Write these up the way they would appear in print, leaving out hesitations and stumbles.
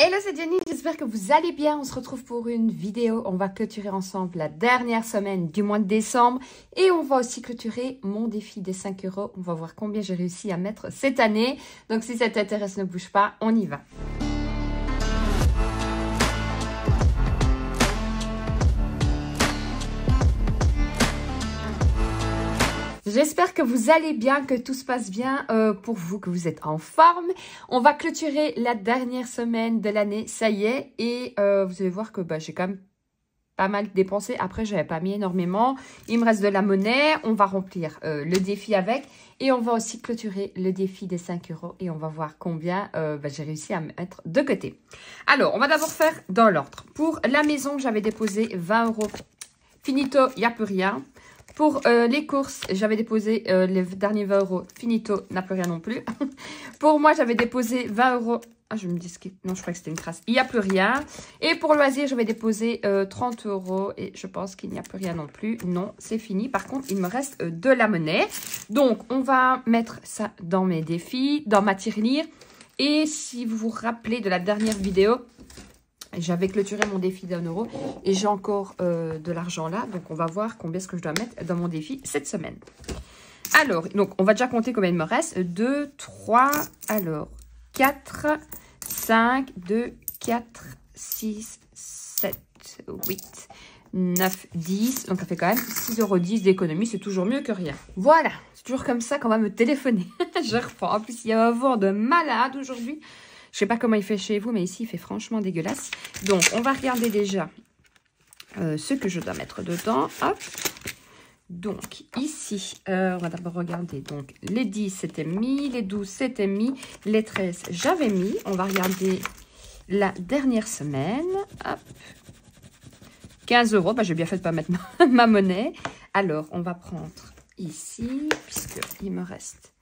Hello, c'est Jenny, j'espère que vous allez bien. On se retrouve pour une vidéo. On va clôturer ensemble la dernière semaine du mois de décembre. Et on va aussi clôturer mon défi des 5 €. On va voir combien j'ai réussi à mettre cette année. Donc si ça t'intéresse, ne bouge pas, on y va. J'espère que vous allez bien, que tout se passe bien pour vous, que vous êtes en forme. On va clôturer la dernière semaine de l'année, ça y est. Et vous allez voir que j'ai quand même pas mal dépensé. Après, je n'avais pas mis énormément. Il me reste de la monnaie. On va remplir le défi avec. Et on va aussi clôturer le défi des 5 €. Et on va voir combien j'ai réussi à mettre de côté. Alors, on va d'abord faire dans l'ordre. Pour la maison, j'avais déposé 20 €. Finito, il n'y a plus rien. Pour les courses, j'avais déposé les derniers 20 €. Finito, n'a plus rien non plus. Pour moi, j'avais déposé 20 €. Ah, je me dis que... Non, je crois que c'était une crasse. Il n'y a plus rien. Et pour loisir, j'avais déposé 30 €. Et je pense qu'il n'y a plus rien non plus. Non, c'est fini. Par contre, il me reste de la monnaie. Donc, on va mettre ça dans mes défis, dans ma tirelire. Et si vous vous rappelez de la dernière vidéo... J'avais clôturé mon défi d'1 € et j'ai encore de l'argent là. Donc, on va voir combien est-ce que je dois mettre dans mon défi cette semaine. Alors, donc, on va déjà compter combien il me reste. 2, 3, alors 4, 5, 2, 4, 6, 7, 8, 9, 10. Donc, ça fait quand même 6,10 € d'économie. C'est toujours mieux que rien. Voilà, c'est toujours comme ça qu'on va me téléphoner. Je reprends. En plus, il y a un vent de malade aujourd'hui. Je ne sais pas comment il fait chez vous, mais ici, il fait franchement dégueulasse. Donc, on va regarder déjà ce que je dois mettre dedans. Hop. Donc, ici, on va d'abord regarder. Donc, les 10, c'était mis. Les 12, c'était mis. Les 13, j'avais mis. On va regarder la dernière semaine. Hop. 15 €. J'ai bien fait de ne pas mettre ma monnaie. Alors, on va prendre ici, puisqu'il me reste...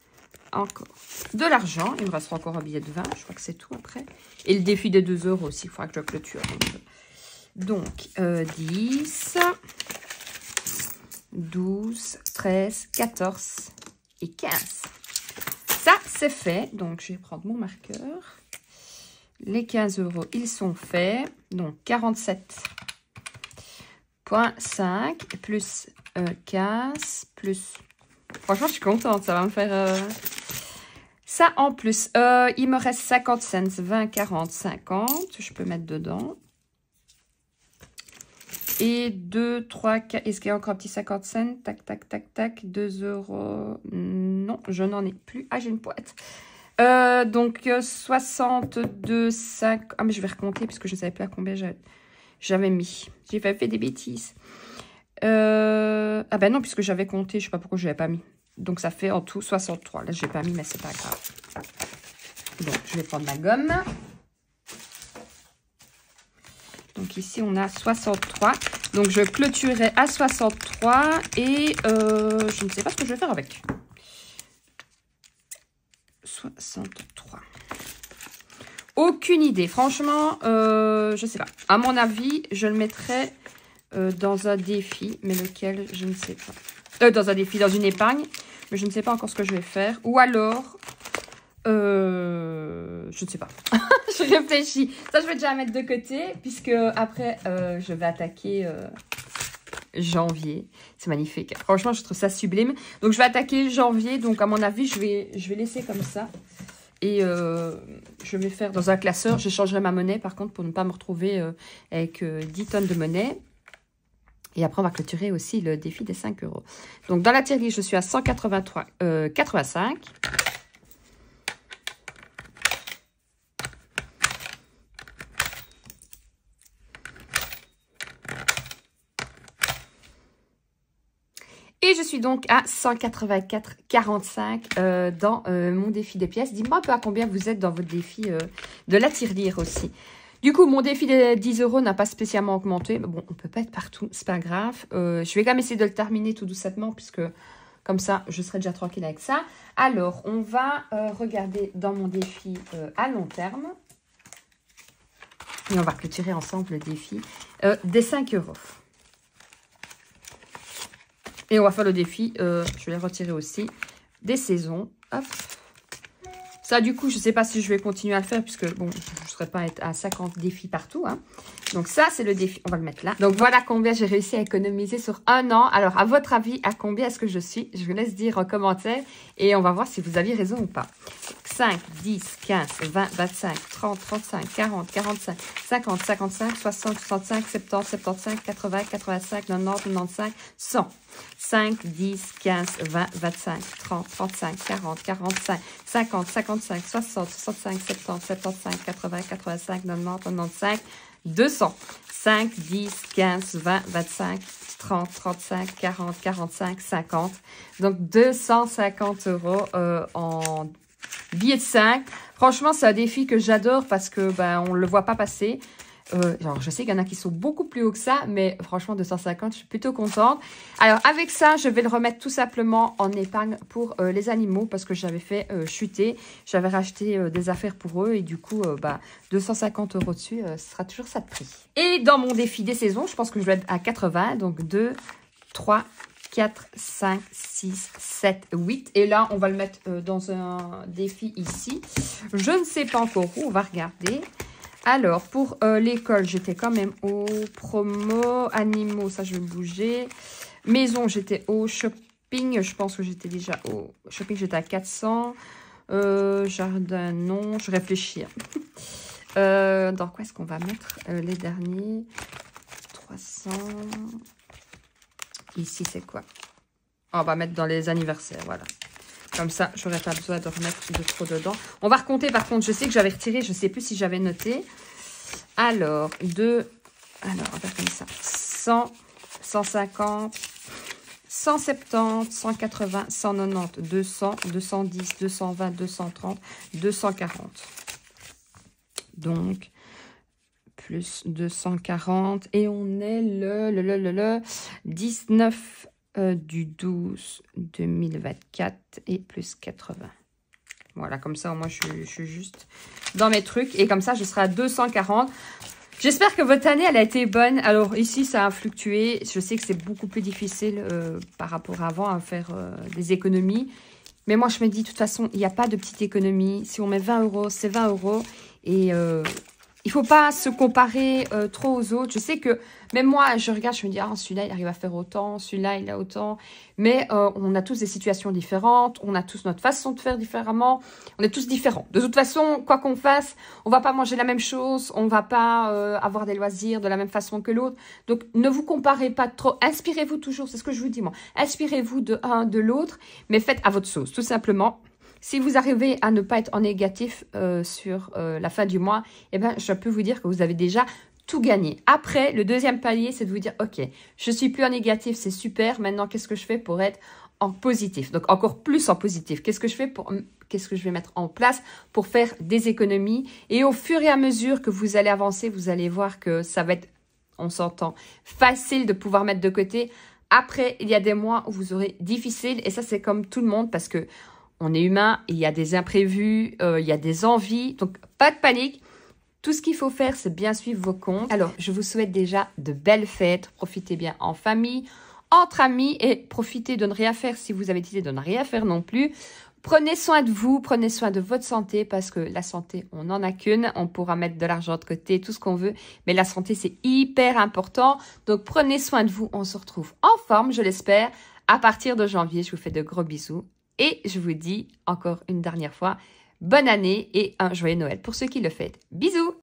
encore de l'argent. Il me restera encore un billet de 20. Je crois que c'est tout après. Et le défi des 2 € aussi. Il faudra que je clôture. Donc, 10, 12, 13, 14 et 15. Ça, c'est fait. Donc, je vais prendre mon marqueur. Les 15 €, ils sont faits. Donc, 47,5 plus 15 plus... Franchement, je suis contente. Ça va me faire... Ça en plus, il me reste 50 cents, 20, 40, 50. Je peux mettre dedans. Et 2, 3, 4. Est-ce qu'il y a encore un petit 50 cents? Tac, tac, tac, tac. 2 €. Non, je n'en ai plus. Ah, j'ai une boîte. Donc, 62, 5. Ah, mais je vais recompter puisque je ne savais plus à combien j'avais mis. J'ai fait des bêtises. Ah ben non, puisque j'avais compté. Je ne sais pas pourquoi je ne l'avais pas mis. Donc, ça fait en tout 63. Là, je n'ai pas mis, mais c'est pas grave. Donc, je vais prendre ma gomme. Donc, ici, on a 63. Donc, je clôturerai à 63. Et je ne sais pas ce que je vais faire avec. 63. Aucune idée. Franchement, je ne sais pas. À mon avis, je le mettrai dans un défi. Mais lequel, je ne sais pas. Dans un défi, dans une épargne. Mais je ne sais pas encore ce que je vais faire. Ou alors, je ne sais pas. Je réfléchis. Ça, je vais déjà mettre de côté. Puisque après, je vais attaquer janvier. C'est magnifique. Franchement, je trouve ça sublime. Donc, je vais attaquer janvier. Donc, à mon avis, je vais laisser comme ça. Et je vais faire dans un classeur. Je changerai ma monnaie, par contre, pour ne pas me retrouver avec 10 tonnes de monnaie. Et après, on va clôturer aussi le défi des 5 €. Donc, dans la tirelire, je suis à 183,85 €. Et je suis donc à 184,45 € dans mon défi des pièces. Dis-moi un peu à combien vous êtes dans votre défi de la tirelire aussi. Du coup, mon défi des 10 € n'a pas spécialement augmenté. Mais bon, on ne peut pas être partout, c'est pas grave. Je vais quand même essayer de le terminer tout doucement, puisque comme ça, je serai déjà tranquille avec ça. Alors, on va regarder dans mon défi à long terme. Et on va clôturer ensemble le défi des 5 €. Et on va faire le défi, je vais les retirer aussi, des saisons. Hop. Ça, du coup, je ne sais pas si je vais continuer à le faire puisque, bon, je ne serai pas à 50 défis partout. Hein. Donc, ça, c'est le défi. On va le mettre là. Donc, voilà combien j'ai réussi à économiser sur un an. Alors, à votre avis, à combien est-ce que je suis? Je vous laisse dire en commentaire et on va voir si vous aviez raison ou pas. Donc, 5, 10, 15, 20, 25, 30, 35, 40, 45, 50, 55, 60, 65, 70, 75, 80, 85, 90, 95, 100. 5, 10, 15, 20, 25, 30, 35, 40, 45, 50, 55, 60, 65, 70, 75, 80, 85, 90, 95, 200. 5, 10, 15, 20, 25, 30, 35, 40, 45, 50. Donc, 250 € en billets de 5. Franchement, c'est un défi que j'adore parce que on ne le voit pas passer. Alors, je sais qu'il y en a qui sont beaucoup plus hauts que ça, mais franchement, 250, je suis plutôt contente. Alors, avec ça, je vais le remettre tout simplement en épargne pour les animaux parce que j'avais fait chuter. J'avais racheté des affaires pour eux et du coup, 250 € dessus, ce sera toujours ça de prix. Et dans mon défi des saisons, je pense que je vais être à 80, donc 2, 3, 4, 5, 6, 7, 8. Et là, on va le mettre dans un défi ici. Je ne sais pas encore où, on va regarder. Alors, pour l'école, j'étais quand même au promo. Animaux, ça, je vais bouger. Maison, j'étais au shopping. Je pense que j'étais déjà au shopping. J'étais à 400. Jardin, non. Je réfléchis. Dans quoi est-ce qu'on va mettre les derniers? 300. Ici, c'est quoi? On va mettre dans les anniversaires, voilà. Comme ça, je n'aurai pas besoin de remettre de trop dedans. On va recompter, par contre, je sais que j'avais retiré, je ne sais plus si j'avais noté. Alors, on va faire comme ça. 100, 150, 170, 180, 190, 200, 210, 220, 230, 240. Donc, plus 240. Et on est le 19 du 12 2024 et plus 80. Voilà, comme ça, moi, je suis juste dans mes trucs. Et comme ça, je serai à 240. J'espère que votre année, elle a été bonne. Alors, ici, ça a fluctué. Je sais que c'est beaucoup plus difficile par rapport à avant à faire des économies. Mais moi, je me dis, de toute façon, il n'y a pas de petite économie. Si on met 20 €, c'est 20 €. Et il ne faut pas se comparer trop aux autres. Je sais que même moi, je regarde, je me dis, ah, celui-là, il arrive à faire autant, celui-là, il a autant. Mais on a tous des situations différentes, on a tous notre façon de faire différemment, on est tous différents. De toute façon, quoi qu'on fasse, on ne va pas manger la même chose, on ne va pas avoir des loisirs de la même façon que l'autre. Donc, ne vous comparez pas trop. Inspirez-vous toujours, c'est ce que je vous dis, moi. Inspirez-vous de un, de l'autre, mais faites à votre sauce, tout simplement. Si vous arrivez à ne pas être en négatif sur la fin du mois, eh ben, je peux vous dire que vous avez déjà tout gagné. Après, le deuxième palier, c'est de vous dire, ok, je suis plus en négatif, c'est super. Maintenant, qu'est-ce que je fais pour être en positif? Donc, encore plus en positif. Qu'est-ce que je vais mettre en place pour faire des économies? Et au fur et à mesure que vous allez avancer, vous allez voir que ça va être, on s'entend, facile de pouvoir mettre de côté. Après, il y a des mois où vous aurez difficile. Et ça, c'est comme tout le monde parce que on est humain, il y a des imprévus, il y a des envies. Donc, pas de panique. Tout ce qu'il faut faire, c'est bien suivre vos comptes. Alors, je vous souhaite déjà de belles fêtes. Profitez bien en famille, entre amis et profitez de ne rien faire si vous avez décidé de ne rien faire non plus. Prenez soin de vous, prenez soin de votre santé parce que la santé, on n'en a qu'une. On pourra mettre de l'argent de côté, tout ce qu'on veut. Mais la santé, c'est hyper important. Donc, prenez soin de vous. On se retrouve en forme, je l'espère, à partir de janvier. Je vous fais de gros bisous. Et je vous dis encore une dernière fois, bonne année et un joyeux Noël pour ceux qui le fêtent. Bisous!